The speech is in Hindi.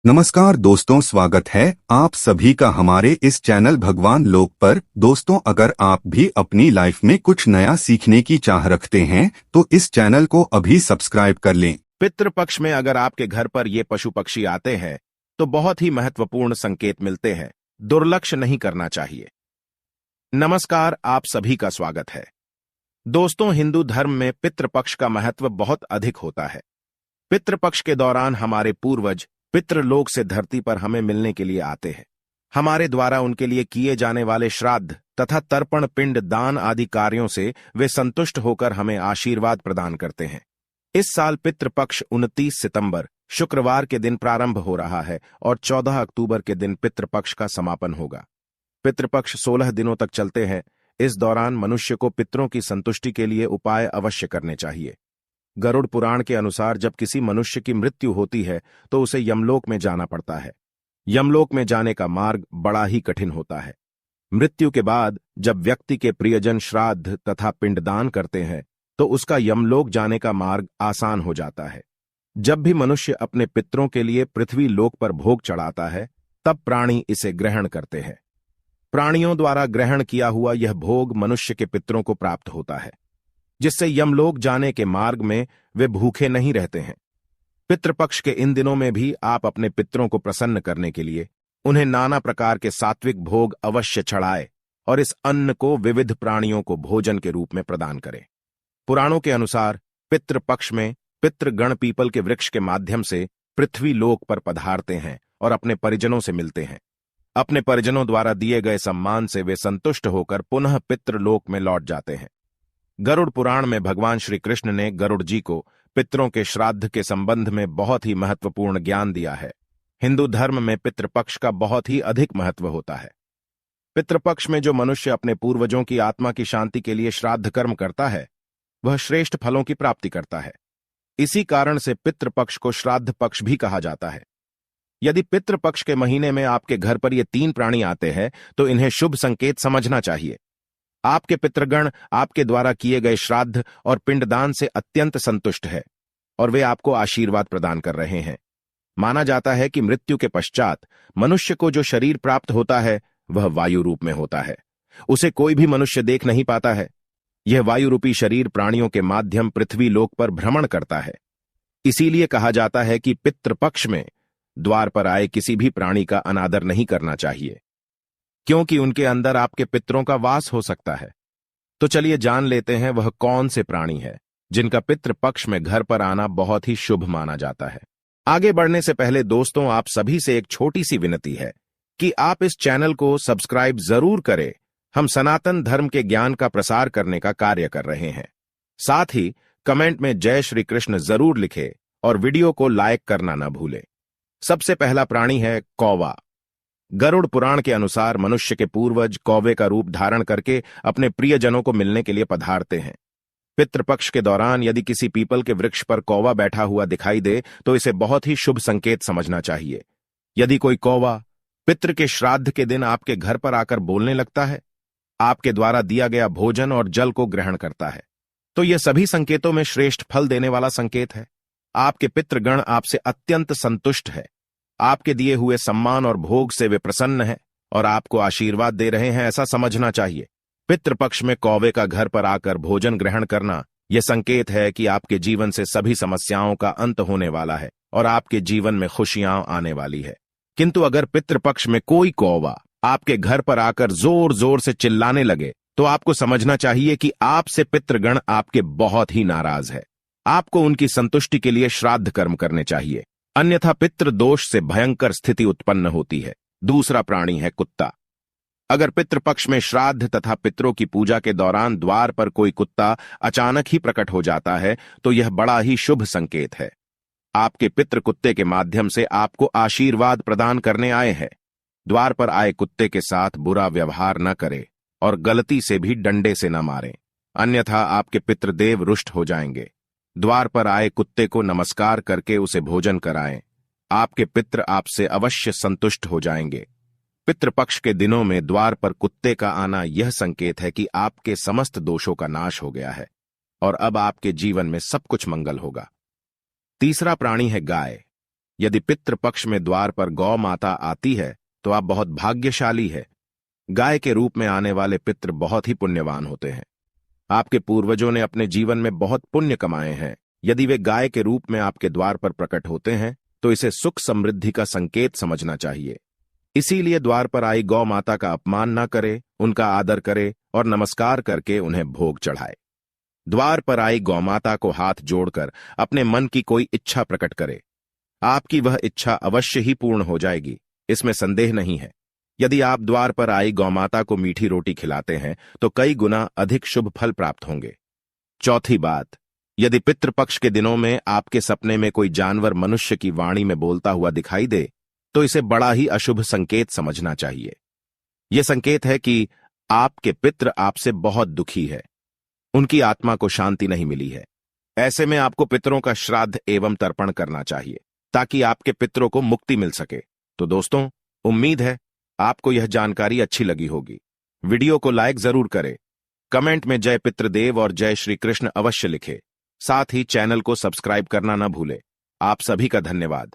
नमस्कार दोस्तों, स्वागत है आप सभी का हमारे इस चैनल भगवान लोक पर। दोस्तों, अगर आप भी अपनी लाइफ में कुछ नया सीखने की चाह रखते हैं तो इस चैनल को अभी सब्सक्राइब कर लें। पितृपक्ष में अगर आपके घर पर ये पशु पक्षी आते हैं तो बहुत ही महत्वपूर्ण संकेत मिलते हैं, दुर्लक्ष्य नहीं करना चाहिए। नमस्कार, आप सभी का स्वागत है। दोस्तों, हिंदू धर्म में पितृपक्ष का महत्व बहुत अधिक होता है। पितृपक्ष के दौरान हमारे पूर्वज पितृलोक से धरती पर हमें मिलने के लिए आते हैं। हमारे द्वारा उनके लिए किए जाने वाले श्राद्ध तथा तर्पण, पिंड दान आदि कार्यों से वे संतुष्ट होकर हमें आशीर्वाद प्रदान करते हैं। इस साल पितृपक्ष 29 सितंबर शुक्रवार के दिन प्रारंभ हो रहा है और 14 अक्टूबर के दिन पितृपक्ष का समापन होगा। पितृपक्ष 16 दिनों तक चलते हैं। इस दौरान मनुष्य को पितरों की संतुष्टि के लिए उपाय अवश्य करने चाहिए। गरुड़ पुराण के अनुसार जब किसी मनुष्य की मृत्यु होती है तो उसे यमलोक में जाना पड़ता है। यमलोक में जाने का मार्ग बड़ा ही कठिन होता है। मृत्यु के बाद जब व्यक्ति के प्रियजन श्राद्ध तथा पिंडदान करते हैं तो उसका यमलोक जाने का मार्ग आसान हो जाता है। जब भी मनुष्य अपने पितरों के लिए पृथ्वी लोक पर भोग चढ़ाता है तब प्राणी इसे ग्रहण करते हैं। प्राणियों द्वारा ग्रहण किया हुआ यह भोग मनुष्य के पितरों को प्राप्त होता है, जिससे यमलोक जाने के मार्ग में वे भूखे नहीं रहते हैं। पितृपक्ष के इन दिनों में भी आप अपने पितरों को प्रसन्न करने के लिए उन्हें नाना प्रकार के सात्विक भोग अवश्य चढ़ाए और इस अन्न को विविध प्राणियों को भोजन के रूप में प्रदान करें। पुराणों के अनुसार पितृपक्ष में पितृगण पीपल के वृक्ष के माध्यम से पृथ्वी लोक पर पधारते हैं और अपने परिजनों से मिलते हैं। अपने परिजनों द्वारा दिए गए सम्मान से वे संतुष्ट होकर पुनः पितृलोक में लौट जाते हैं। गरुड़ पुराण में भगवान श्री कृष्ण ने गरुड़ जी को पितरों के श्राद्ध के संबंध में बहुत ही महत्वपूर्ण ज्ञान दिया है। हिंदू धर्म में पितृपक्ष का बहुत ही अधिक महत्व होता है। पितृपक्ष में जो मनुष्य अपने पूर्वजों की आत्मा की शांति के लिए श्राद्ध कर्म करता है वह श्रेष्ठ फलों की प्राप्ति करता है। इसी कारण से पितृपक्ष को श्राद्ध पक्ष भी कहा जाता है। यदि पितृपक्ष के महीने में आपके घर पर ये 3 प्राणी आते हैं तो इन्हें शुभ संकेत समझना चाहिए। आपके पितृगण आपके द्वारा किए गए श्राद्ध और पिंडदान से अत्यंत संतुष्ट है और वे आपको आशीर्वाद प्रदान कर रहे हैं। माना जाता है कि मृत्यु के पश्चात मनुष्य को जो शरीर प्राप्त होता है वह वायु रूप में होता है। उसे कोई भी मनुष्य देख नहीं पाता है। यह वायु रूपी शरीर प्राणियों के माध्यम पृथ्वी लोक पर भ्रमण करता है। इसीलिए कहा जाता है कि पितृपक्ष में द्वार पर आए किसी भी प्राणी का अनादर नहीं करना चाहिए, क्योंकि उनके अंदर आपके पितरों का वास हो सकता है। तो चलिए जान लेते हैं वह कौन से प्राणी है जिनका पितृपक्ष में घर पर आना बहुत ही शुभ माना जाता है। आगे बढ़ने से पहले दोस्तों, आप सभी से एक छोटी सी विनती है कि आप इस चैनल को सब्सक्राइब जरूर करें। हम सनातन धर्म के ज्ञान का प्रसार करने का कार्य कर रहे हैं। साथ ही कमेंट में जय श्री कृष्ण जरूर लिखें और वीडियो को लाइक करना न भूलें। सबसे पहला प्राणी है कौवा। गरुड़ पुराण के अनुसार मनुष्य के पूर्वज कौवे का रूप धारण करके अपने प्रियजनों को मिलने के लिए पधारते हैं। पितृपक्ष के दौरान यदि किसी पीपल के वृक्ष पर कौवा बैठा हुआ दिखाई दे तो इसे बहुत ही शुभ संकेत समझना चाहिए। यदि कोई कौवा पितृ के श्राद्ध के दिन आपके घर पर आकर बोलने लगता है, आपके द्वारा दिया गया भोजन और जल को ग्रहण करता है, तो यह सभी संकेतों में श्रेष्ठ फल देने वाला संकेत है। आपके पितृगण आपसे अत्यंत संतुष्ट है। आपके दिए हुए सम्मान और भोग से वे प्रसन्न हैं और आपको आशीर्वाद दे रहे हैं, ऐसा समझना चाहिए। पितृपक्ष में कौवे का घर पर आकर भोजन ग्रहण करना यह संकेत है कि आपके जीवन से सभी समस्याओं का अंत होने वाला है और आपके जीवन में खुशियां आने वाली है। किंतु अगर पितृपक्ष में कोई कौवा आपके घर पर आकर जोर जोर से चिल्लाने लगे तो आपको समझना चाहिए कि आपसे पितृगण आपके बहुत ही नाराज है। आपको उनकी संतुष्टि के लिए श्राद्ध कर्म करने चाहिए, अन्यथा पितृ दोष से भयंकर स्थिति उत्पन्न होती है। दूसरा प्राणी है कुत्ता। अगर पितृपक्ष में श्राद्ध तथा पितरों की पूजा के दौरान द्वार पर कोई कुत्ता अचानक ही प्रकट हो जाता है तो यह बड़ा ही शुभ संकेत है। आपके पितृ कुत्ते के माध्यम से आपको आशीर्वाद प्रदान करने आए हैं। द्वार पर आए कुत्ते के साथ बुरा व्यवहार न करें और गलती से भी डंडे से न मारें, अन्यथा आपके पितृदेव रुष्ट हो जाएंगे। द्वार पर आए कुत्ते को नमस्कार करके उसे भोजन कराएं। आपके पितृ आपसे अवश्य संतुष्ट हो जाएंगे। पितृपक्ष के दिनों में द्वार पर कुत्ते का आना यह संकेत है कि आपके समस्त दोषों का नाश हो गया है और अब आपके जीवन में सब कुछ मंगल होगा। तीसरा प्राणी है गाय। यदि पितृ पक्ष में द्वार पर गौ माता आती है तो आप बहुत भाग्यशाली है। गाय के रूप में आने वाले पितृ बहुत ही पुण्यवान होते हैं। आपके पूर्वजों ने अपने जीवन में बहुत पुण्य कमाए हैं। यदि वे गाय के रूप में आपके द्वार पर प्रकट होते हैं तो इसे सुख समृद्धि का संकेत समझना चाहिए। इसीलिए द्वार पर आई गौ माता का अपमान न करे, उनका आदर करे और नमस्कार करके उन्हें भोग चढ़ाए। द्वार पर आई गौ माता को हाथ जोड़कर अपने मन की कोई इच्छा प्रकट करे। आपकी वह इच्छा अवश्य ही पूर्ण हो जाएगी, इसमें संदेह नहीं है। यदि आप द्वार पर आई गौमाता को मीठी रोटी खिलाते हैं तो कई गुना अधिक शुभ फल प्राप्त होंगे। चौथी बात, यदि पितृपक्ष के दिनों में आपके सपने में कोई जानवर मनुष्य की वाणी में बोलता हुआ दिखाई दे तो इसे बड़ा ही अशुभ संकेत समझना चाहिए। यह संकेत है कि आपके पितृ आपसे बहुत दुखी है, उनकी आत्मा को शांति नहीं मिली है। ऐसे में आपको पितरों का श्राद्ध एवं तर्पण करना चाहिए ताकि आपके पितरों को मुक्ति मिल सके। तो दोस्तों, उम्मीद है आपको यह जानकारी अच्छी लगी होगी। वीडियो को लाइक जरूर करें, कमेंट में जय पितृदेव और जय श्री कृष्ण अवश्य लिखें। साथ ही चैनल को सब्सक्राइब करना न भूलें। आप सभी का धन्यवाद।